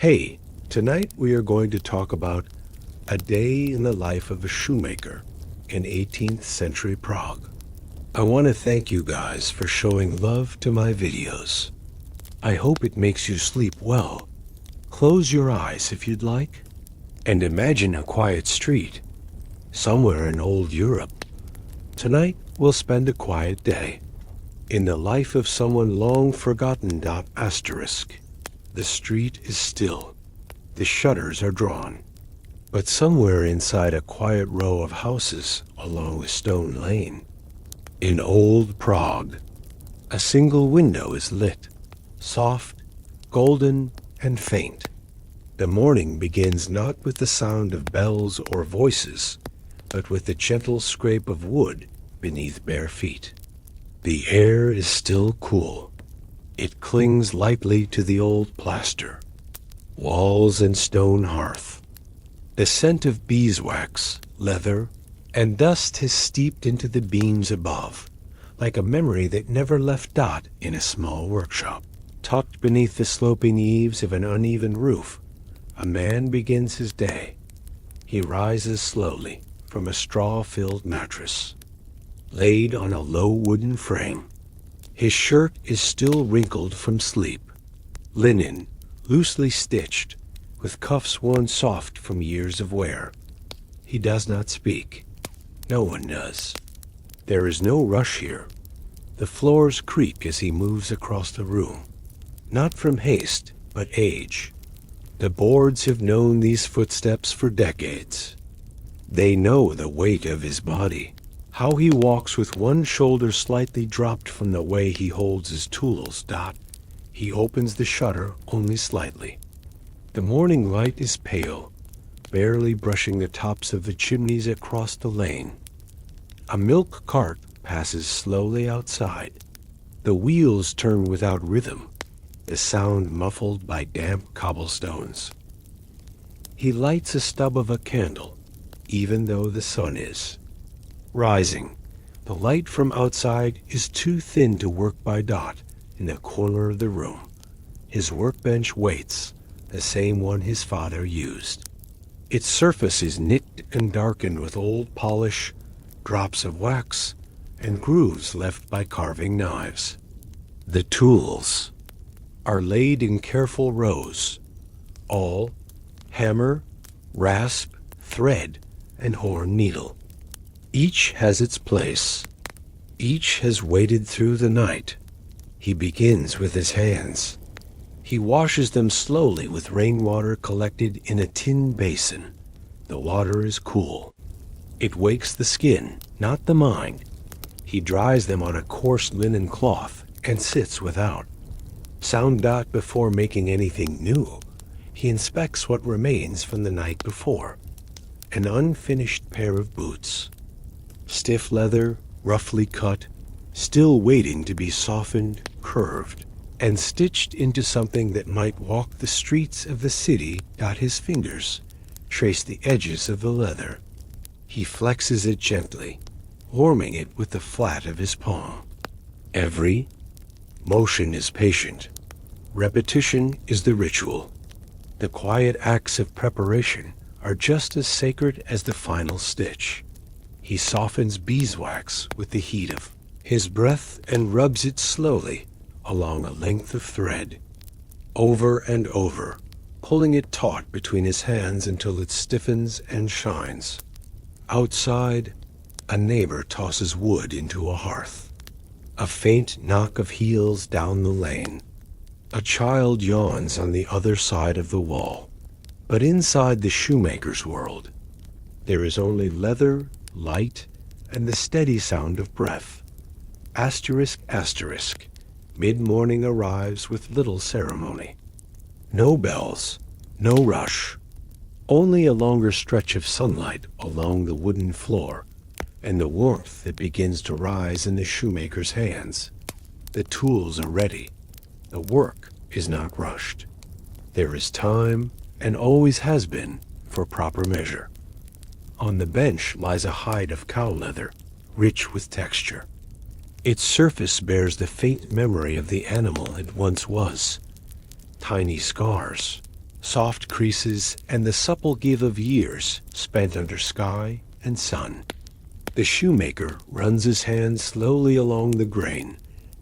Hey, tonight we are going to talk about a day in the life of a shoemaker in 18th century Prague. I want to thank you guys for showing love to my videos. I hope it makes you sleep well. Close your eyes if you'd like, and imagine a quiet street, somewhere in old Europe. Tonight we'll spend a quiet day in the life of someone long forgotten. Asterisk. The street is still. The shutters are drawn. But somewhere inside a quiet row of houses along a stone lane, in old Prague, a single window is lit, soft, golden, and faint. The morning begins not with the sound of bells or voices, but with the gentle scrape of wood beneath bare feet. The air is still cool. It clings lightly to the old plaster, walls and stone hearth. The scent of beeswax, leather, and dust has steeped into the beams above, like a memory that never left Dot in a small workshop. Tucked beneath the sloping eaves of an uneven roof, a man begins his day. He rises slowly from a straw-filled mattress, laid on a low wooden frame. His shirt is still wrinkled from sleep, linen loosely stitched, with cuffs worn soft from years of wear. He does not speak. No one does. There is no rush here. The floors creak as he moves across the room, not from haste, but age. The boards have known these footsteps for decades. They know the weight of his body, how he walks with one shoulder slightly dropped from the way he holds his tools. He opens the shutter only slightly. The morning light is pale, barely brushing the tops of the chimneys across the lane. A milk cart passes slowly outside. The wheels turn without rhythm, the sound muffled by damp cobblestones. He lights a stub of a candle, even though the sun is rising. The light from outside is too thin to work by Dot in the corner of the room. His workbench waits, the same one his father used. Its surface is knit and darkened with old polish, drops of wax, and grooves left by carving knives. The tools are laid in careful rows, all hammer, rasp, thread, and horn needle. Each has its place. Each has waited through the night. He begins with his hands. He washes them slowly with rainwater collected in a tin basin. The water is cool. It wakes the skin, not the mind. He dries them on a coarse linen cloth and sits without. Sound Dot before making anything new. He inspects what remains from the night before. An unfinished pair of boots. Stiff leather, roughly cut, still waiting to be softened, curved, and stitched into something that might walk the streets of the city. His fingers trace the edges of the leather. He flexes it gently, warming it with the flat of his palm. Every motion is patient. Repetition is the ritual. The quiet acts of preparation are just as sacred as the final stitch. He softens beeswax with the heat of his breath and rubs it slowly along a length of thread, over and over, pulling it taut between his hands until it stiffens and shines. Outside, a neighbor tosses wood into a hearth. A faint knock of heels down the lane. A child yawns on the other side of the wall. But inside the shoemaker's world, there is only leather, light, and the steady sound of breath. Asterisk, asterisk. Mid-morning arrives with little ceremony. No bells, no rush. Only a longer stretch of sunlight along the wooden floor, and the warmth that begins to rise in the shoemaker's hands. The tools are ready. The work is not rushed. There is time, and always has been, for proper measure. On the bench lies a hide of cow leather, rich with texture. Its surface bears the faint memory of the animal it once was. Tiny scars, soft creases, and the supple give of years spent under sky and sun. The shoemaker runs his hand slowly along the grain,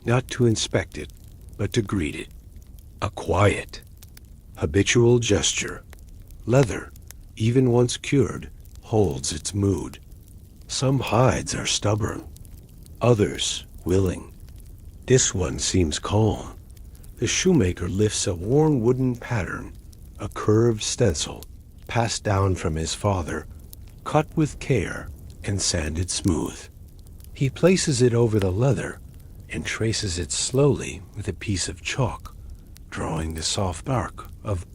not to inspect it, but to greet it. A quiet, habitual gesture. Leather, even once cured, holds its mood. Some hides are stubborn, others willing. This one seems calm. The shoemaker lifts a worn wooden pattern, a curved stencil, passed down from his father, cut with care and sanded smooth. He places it over the leather and traces it slowly with a piece of chalk, drawing the soft arc of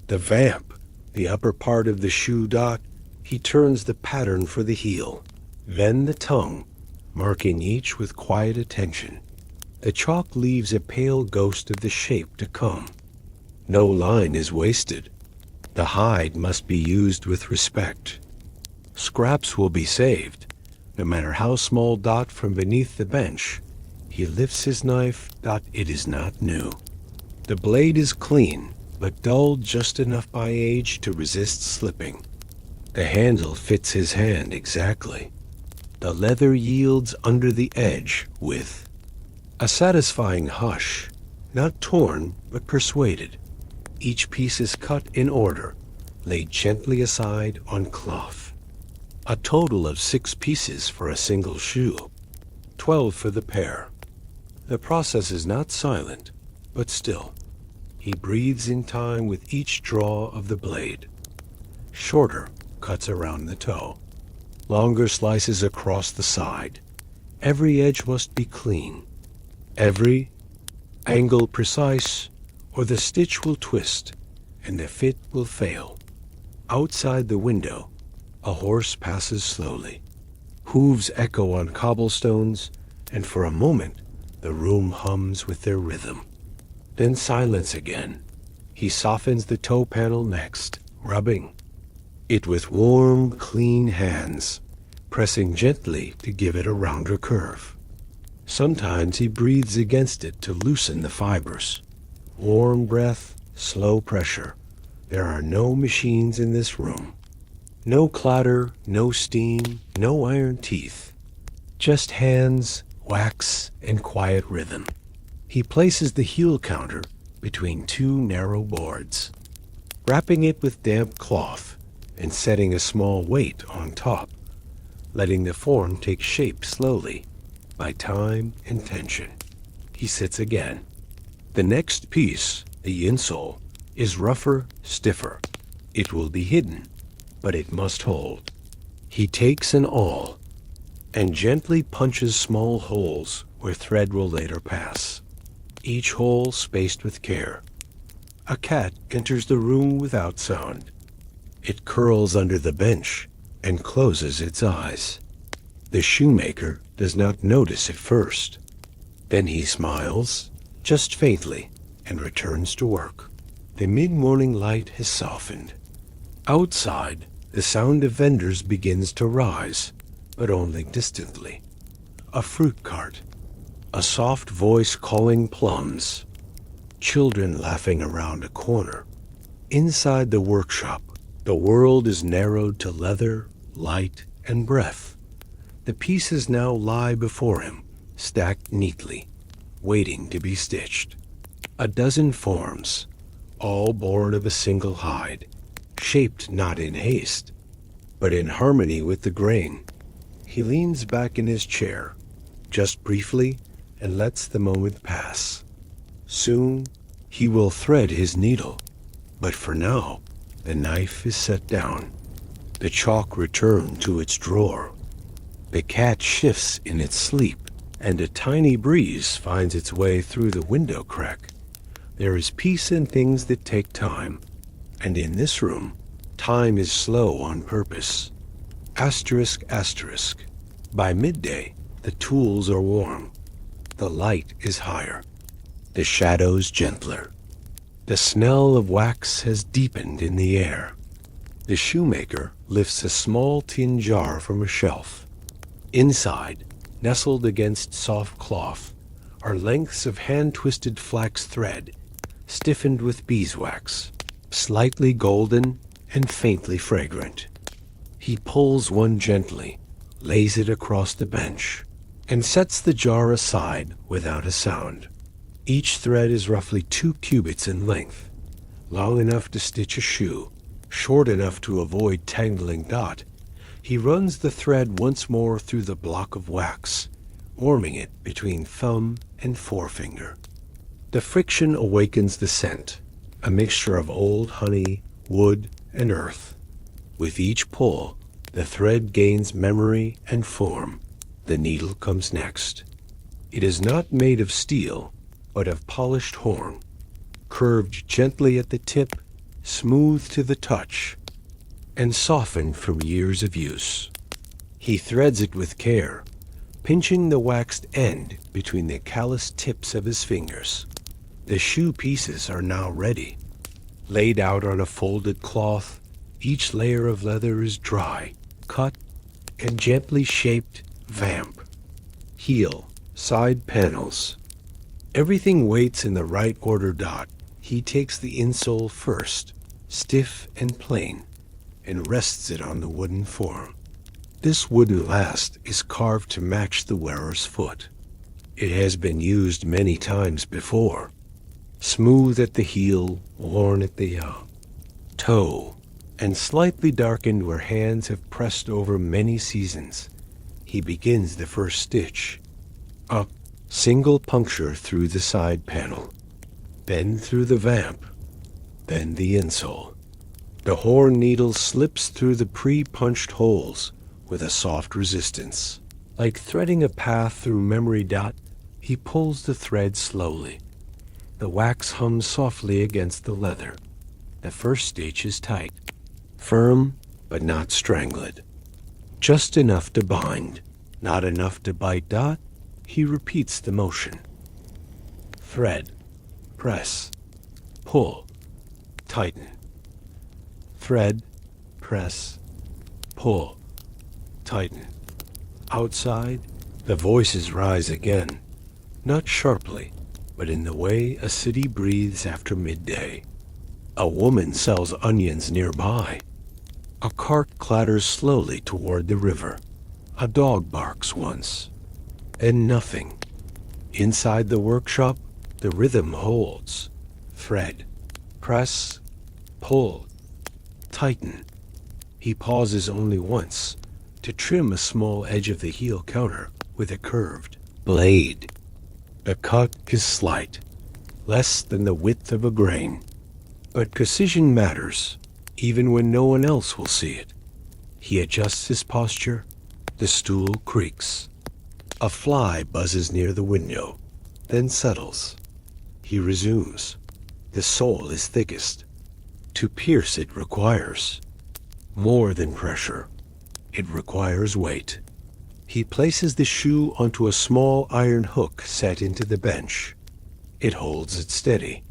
the vamp, the upper part of the shoe dot. He turns the pattern for the heel, then the tongue, marking each with quiet attention. The chalk leaves a pale ghost of the shape to come. No line is wasted. The hide must be used with respect. Scraps will be saved, no matter how small dot from beneath the bench. He lifts his knife. It is not new. The blade is clean, but dulled just enough by age to resist slipping. The handle fits his hand exactly. The leather yields under the edge with a satisfying hush, not torn but persuaded. Each piece is cut in order, laid gently aside on cloth. A total of 6 pieces for a single shoe, 12 for the pair. The process is not silent, but still. He breathes in time with each draw of the blade. Shorter cuts around the toe, longer slices across the side. Every edge must be clean, every angle precise, or the stitch will twist and the fit will fail. Outside the window, a horse passes slowly. Hooves echo on cobblestones, and for a moment the room hums with their rhythm. Then silence again. He softens the toe panel next, rubbing it with warm, clean hands, pressing gently to give it a rounder curve. Sometimes he breathes against it to loosen the fibers. Warm breath, slow pressure. There are no machines in this room. No clatter, no steam, no iron teeth. Just hands, wax, and quiet rhythm. He places the heel counter between 2 narrow boards, wrapping it with damp cloth and setting a small weight on top, letting the form take shape slowly by time and tension. He sits again. The next piece, the insole, is rougher, stiffer. It will be hidden, but it must hold. He takes an awl and gently punches small holes where thread will later pass, each hole spaced with care. A cat enters the room without sound. It curls under the bench and closes its eyes. The shoemaker does not notice at first. Then he smiles, just faintly, and returns to work. The mid-morning light has softened. Outside, the sound of vendors begins to rise, but only distantly. A fruit cart, a soft voice calling plums, children laughing around a corner. Inside the workshop, the world is narrowed to leather, light, and breath. The pieces now lie before him, stacked neatly, waiting to be stitched. A dozen forms, all born of a single hide, shaped not in haste, but in harmony with the grain. He leans back in his chair, just briefly, and lets the moment pass. Soon, he will thread his needle, but for now, the knife is set down. The chalk returned to its drawer. The cat shifts in its sleep, and a tiny breeze finds its way through the window crack. There is peace in things that take time, and in this room, time is slow on purpose. Asterisk, asterisk. By midday, the tools are warm. The light is higher. The shadows gentler. The smell of wax has deepened in the air. The shoemaker lifts a small tin jar from a shelf. Inside, nestled against soft cloth, are lengths of hand-twisted flax thread, stiffened with beeswax. slightly golden and faintly fragrant. He pulls one gently, lays it across the bench, and sets the jar aside without a sound. Each thread is roughly 2 cubits in length, long enough to stitch a shoe, short enough to avoid tangling Dot. He runs the thread once more through the block of wax, warming it between thumb and forefinger. The friction awakens the scent, a mixture of old honey, wood, and earth. With each pull, the thread gains memory and form. The needle comes next. It is not made of steel, but of polished horn, curved gently at the tip, smooth to the touch, and softened from years of use. He threads it with care, pinching the waxed end between the calloused tips of his fingers. The shoe pieces are now ready. Laid out on a folded cloth, each layer of leather is dry, cut, and gently shaped. Vamp, heel, side panels. Everything waits in the right order. Dot. He takes the insole first, stiff and plain, and rests it on the wooden form. This wooden last is carved to match the wearer's foot. It has been used many times before. Smooth at the heel, worn at the toe, and slightly darkened where hands have pressed over many seasons. He begins the first stitch. Up, single puncture through the side panel, then through the vamp, then the insole. The horn needle slips through the pre-punched holes with a soft resistance. Like threading a path through memory. Dot. He pulls the thread slowly. The wax hums softly against the leather. The first stitch is tight, firm but not strangled. Just enough to bind, not enough to bite. Dot. He repeats the motion. Thread, press, pull, tighten. Thread, press, pull, tighten. Outside, the voices rise again, not sharply, but in the way a city breathes after midday. A woman sells onions nearby. A cart clatters slowly toward the river. A dog barks once, and nothing. Inside the workshop, the rhythm holds. Thread, press, pull, tighten. He pauses only once to trim a small edge of the heel counter with a curved blade. The cut is slight, less than the width of a grain, but precision matters, even when no one else will see it. He adjusts his posture. The stool creaks. A fly buzzes near the window, then settles. He resumes. The sole is thickest. To pierce it requires more than pressure. It requires weight. He places the shoe onto a small iron hook set into the bench. It holds it steady.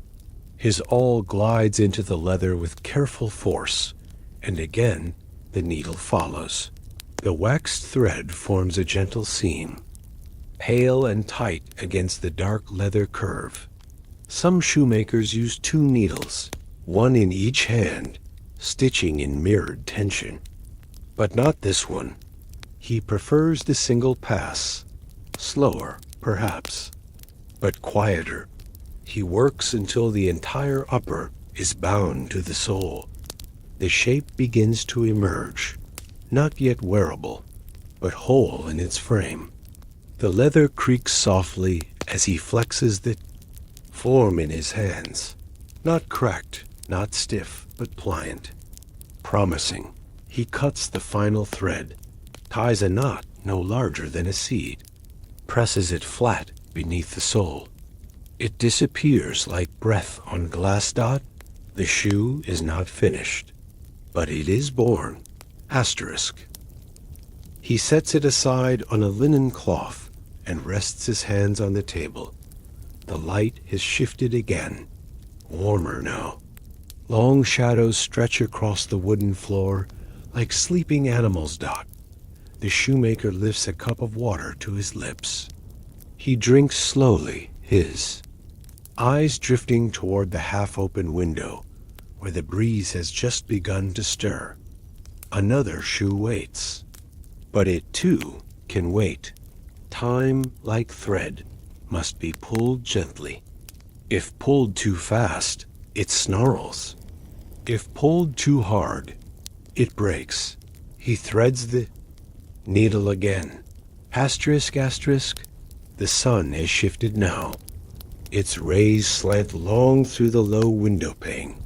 His awl glides into the leather with careful force, and again the needle follows. The waxed thread forms a gentle seam, pale and tight against the dark leather curve. Some shoemakers use 2 needles, one in each hand, stitching in mirrored tension. But not this one. He prefers the single pass, slower, perhaps, but quieter. He works until the entire upper is bound to the sole. The shape begins to emerge, not yet wearable, but whole in its frame. The leather creaks softly as he flexes the form in his hands, not cracked, not stiff, but pliant, promising. He cuts the final thread, ties a knot no larger than a seed, presses it flat beneath the sole. It disappears like breath on glass. Dot. The shoe is not finished, but it is born. Asterisk. He sets it aside on a linen cloth and rests his hands on the table. The light has shifted again, warmer now. Long shadows stretch across the wooden floor like sleeping animals. Dot. The shoemaker lifts a cup of water to his lips. He drinks slowly, his eyes drifting toward the half-open window, where the breeze has just begun to stir. Another shoe waits. But it too can wait. Time, like thread, must be pulled gently. If pulled too fast, it snarls. If pulled too hard, it breaks. He threads the needle again. Asterisk, asterisk, the sun has shifted now. Its rays slant long through the low window pane,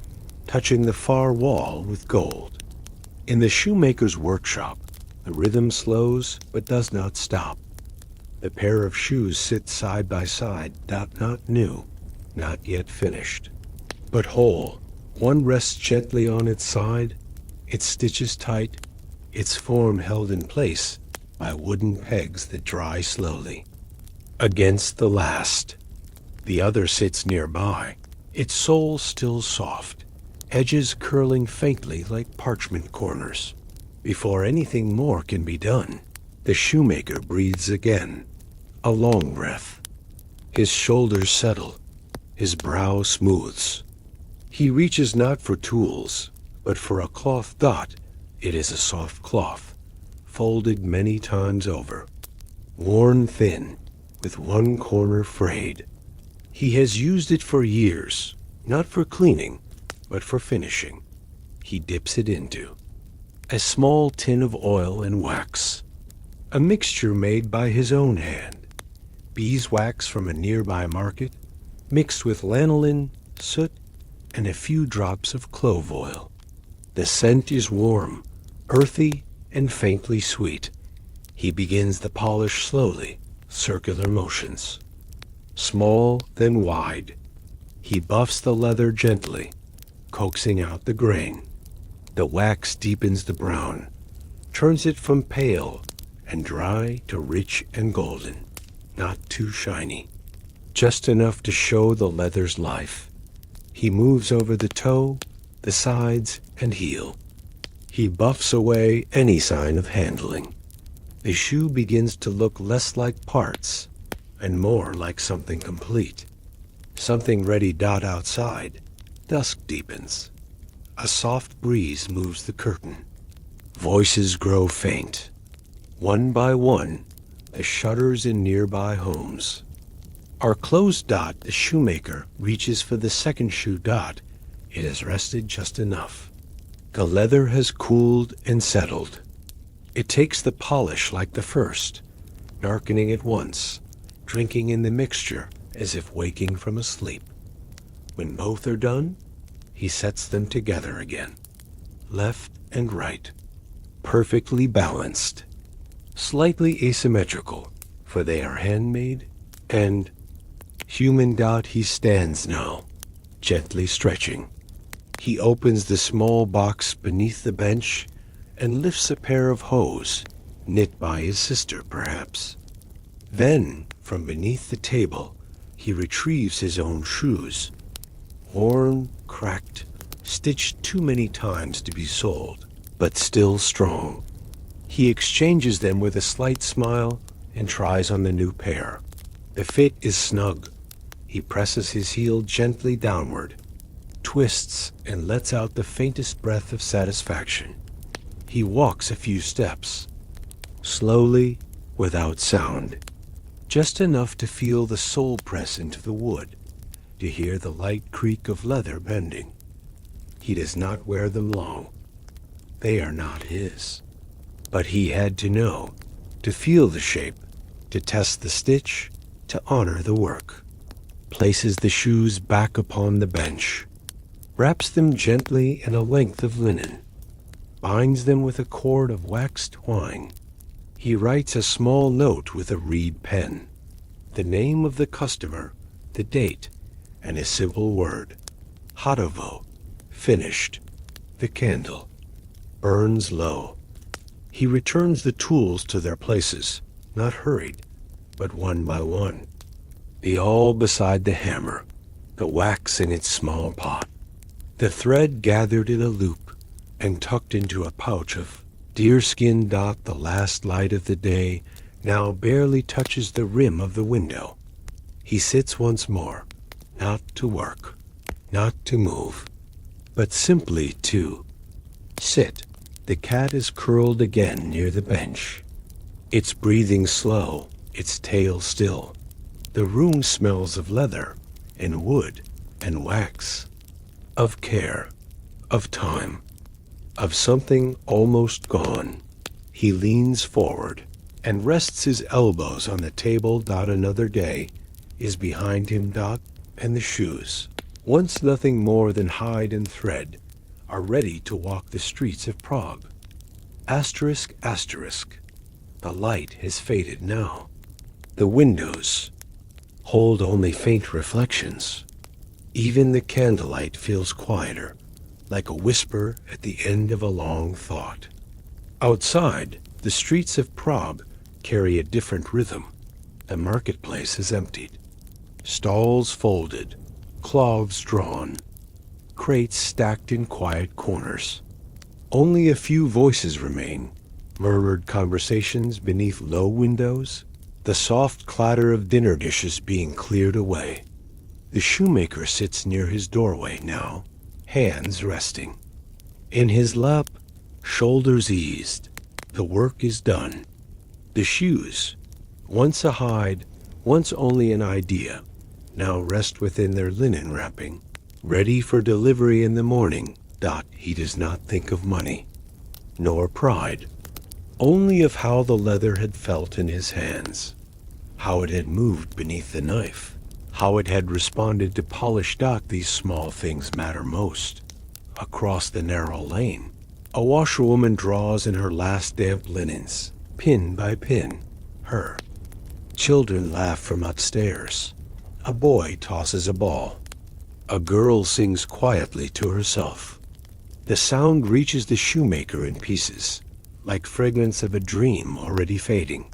touching the far wall with gold. In the shoemaker's workshop, the rhythm slows but does not stop. The pair of shoes sit side by side, not new, not yet finished, but whole. One rests gently on its side, its stitches tight, its form held in place by wooden pegs that dry slowly. Against the last, the other sits nearby, its sole still soft, edges curling faintly like parchment corners. Before anything more can be done, the shoemaker breathes again, a long breath. His shoulders settle, his brow smooths. He reaches not for tools, but for a cloth dot. It is a soft cloth, folded many times over, worn thin, with one corner frayed. He has used it for years, not for cleaning, but for finishing. He dips it into a small tin of oil and wax, a mixture made by his own hand. Beeswax from a nearby market, mixed with lanolin, soot, and a few drops of clove oil. The scent is warm, earthy, and faintly sweet. He begins the polish slowly, circular motions. Small, then wide. He buffs the leather gently, coaxing out the grain. The wax deepens the brown, turns it from pale and dry to rich and golden, not too shiny, just enough to show the leather's life. He moves over the toe, the sides, and heel. He buffs away any sign of handling. The shoe begins to look less like parts and more like something complete, something ready. Outside, dusk deepens. A soft breeze moves the curtain. Voices grow faint. One by one, the shutters in nearby homes are closed. The shoemaker reaches for the second shoe. It has rested just enough. The leather has cooled and settled. It takes the polish like the first, darkening at once, drinking in the mixture as if waking from a sleep. When both are done, he sets them together again, left and right, perfectly balanced, slightly asymmetrical, for they are handmade and human. He stands now, gently stretching. He opens the small box beneath the bench and lifts a pair of hose, knit by his sister perhaps. Then, from beneath the table, he retrieves his own shoes, worn, cracked, stitched too many times to be sold, but still strong. He exchanges them with a slight smile and tries on the new pair. The fit is snug. He presses his heel gently downward, twists, and lets out the faintest breath of satisfaction. He walks a few steps, slowly, without sound, just enough to feel the sole press into the wood, to hear the light creak of leather bending. He does not wear them long. They are not his. But he had to know, to feel the shape, to test the stitch, to honor the work. Places the shoes back upon the bench, wraps them gently in a length of linen, binds them with a cord of waxed twine. He writes a small note with a reed pen, the name of the customer, the date, and a simple word, Hotovo, finished. The candle burns low. He returns the tools to their places, not hurried, but one by one. The awl beside the hammer, the wax in its small pot, the thread gathered in a loop and tucked into a pouch of deerskin. The last light of the day now barely touches the rim of the window. He sits once more, not to work, not to move, but simply to sit. The cat is curled again near the bench. Its breathing slow, its tail still. The room smells of leather and wood and wax, of care, of time, of something almost gone. He leans forward and rests his elbows on the table. Another day is behind him. And the shoes, once nothing more than hide and thread, are ready to walk the streets of Prague. Asterisk, asterisk. The light has faded now. The windows hold only faint reflections. Even the candlelight feels quieter, like a whisper at the end of a long thought. Outside, the streets of Prague carry a different rhythm. The marketplace is emptied. Stalls folded, cloths drawn, crates stacked in quiet corners. Only a few voices remain, murmured conversations beneath low windows, the soft clatter of dinner dishes being cleared away. The shoemaker sits near his doorway now, hands resting. In his lap, shoulders eased. The work is done. The shoes, once a hide, once only an idea, now rest within their linen wrapping, ready for delivery in the morning. He does not think of money, nor pride, only of how the leather had felt in his hands, how it had moved beneath the knife, how it had responded to polish. These small things matter most. Across the narrow lane, a washerwoman draws in her last damp linens, pin by pin. Her children laugh from upstairs. A boy tosses a ball. A girl sings quietly to herself. The sound reaches the shoemaker in pieces, like fragments of a dream already fading.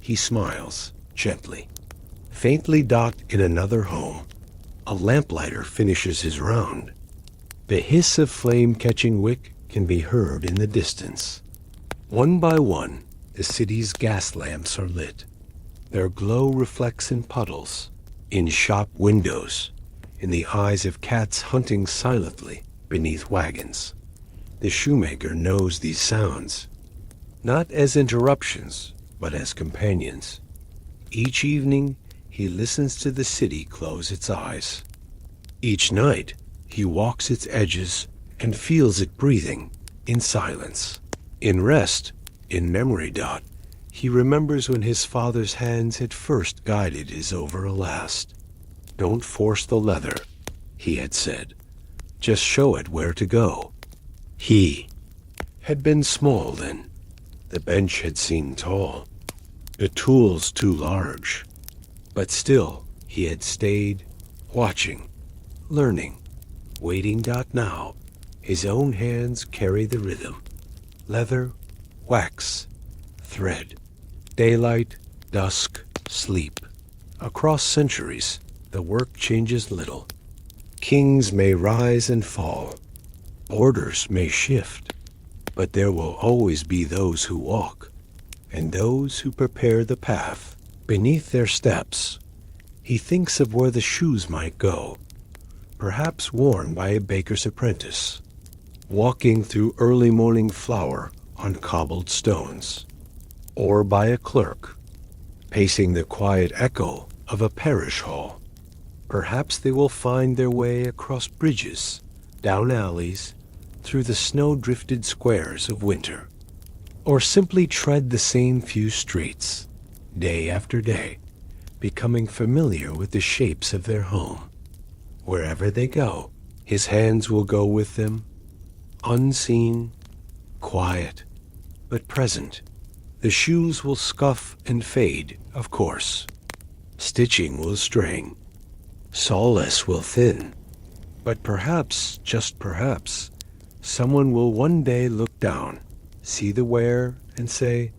He smiles, gently. Faintly. In another home, a lamplighter finishes his round. The hiss of flame-catching wick can be heard in the distance. One by one, the city's gas lamps are lit. Their glow reflects in puddles, in shop windows, in the eyes of cats hunting silently beneath wagons. The shoemaker knows these sounds, not as interruptions, but as companions. Each evening, he listens to the city close its eyes. Each night, he walks its edges and feels it breathing in silence. In rest, in memory. He remembers when his father's hands had first guided his over a last. Don't force the leather, he had said. Just show it where to go. He had been small then. The bench had seemed tall, the tools too large. But still, he had stayed, watching, learning, waiting. Now, his own hands carry the rhythm. Leather, wax, thread, daylight, dusk, sleep. Across centuries, the work changes little. Kings may rise and fall. Borders may shift. But there will always be those who walk, and those who prepare the path. Beneath their steps, he thinks of where the shoes might go, perhaps worn by a baker's apprentice, walking through early morning flour on cobbled stones, or by a clerk, pacing the quiet echo of a parish hall. Perhaps they will find their way across bridges, down alleys, through the snow-drifted squares of winter, or simply tread the same few streets, day after day, becoming familiar with the shapes of their home. Wherever they go, his hands will go with them, unseen, quiet, but present. The shoes will scuff and fade, of course. Stitching will strain. Solace will thin. But perhaps, just perhaps, someone will one day look down, see the wear, and say,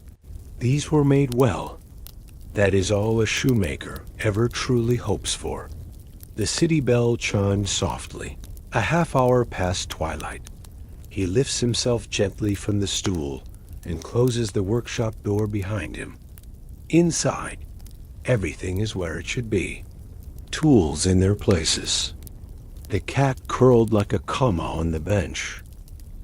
"These were made well." That is all a shoemaker ever truly hopes for. The city bell chimes softly, a half-hour past twilight. He lifts himself gently from the stool and closes the workshop door behind him. Inside, everything is where it should be. Tools in their places. The cat curled like a comma on the bench.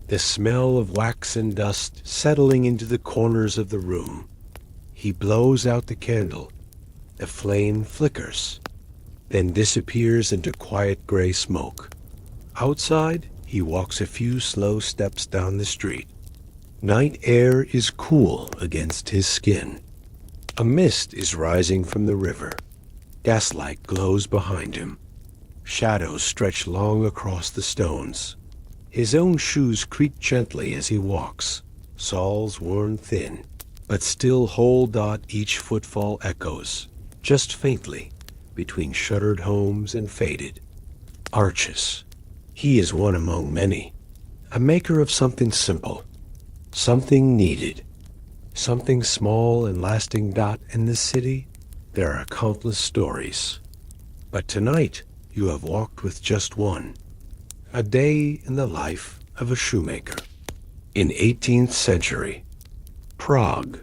The smell of wax and dust settling into the corners of the room. He blows out the candle. The flame flickers, then disappears into quiet gray smoke. Outside, he walks a few slow steps down the street. Night air is cool against his skin. A mist is rising from the river. Gaslight glows behind him. Shadows stretch long across the stones. His own shoes creak gently as he walks, soles worn thin, but still whole. Each footfall echoes, just faintly, between shuttered homes and faded arches. He is one among many, a maker of something simple, something needed, something small and lasting. In this city, there are countless stories. But tonight, you have walked with just one. A day in the life of a shoemaker. In 18th century Prague.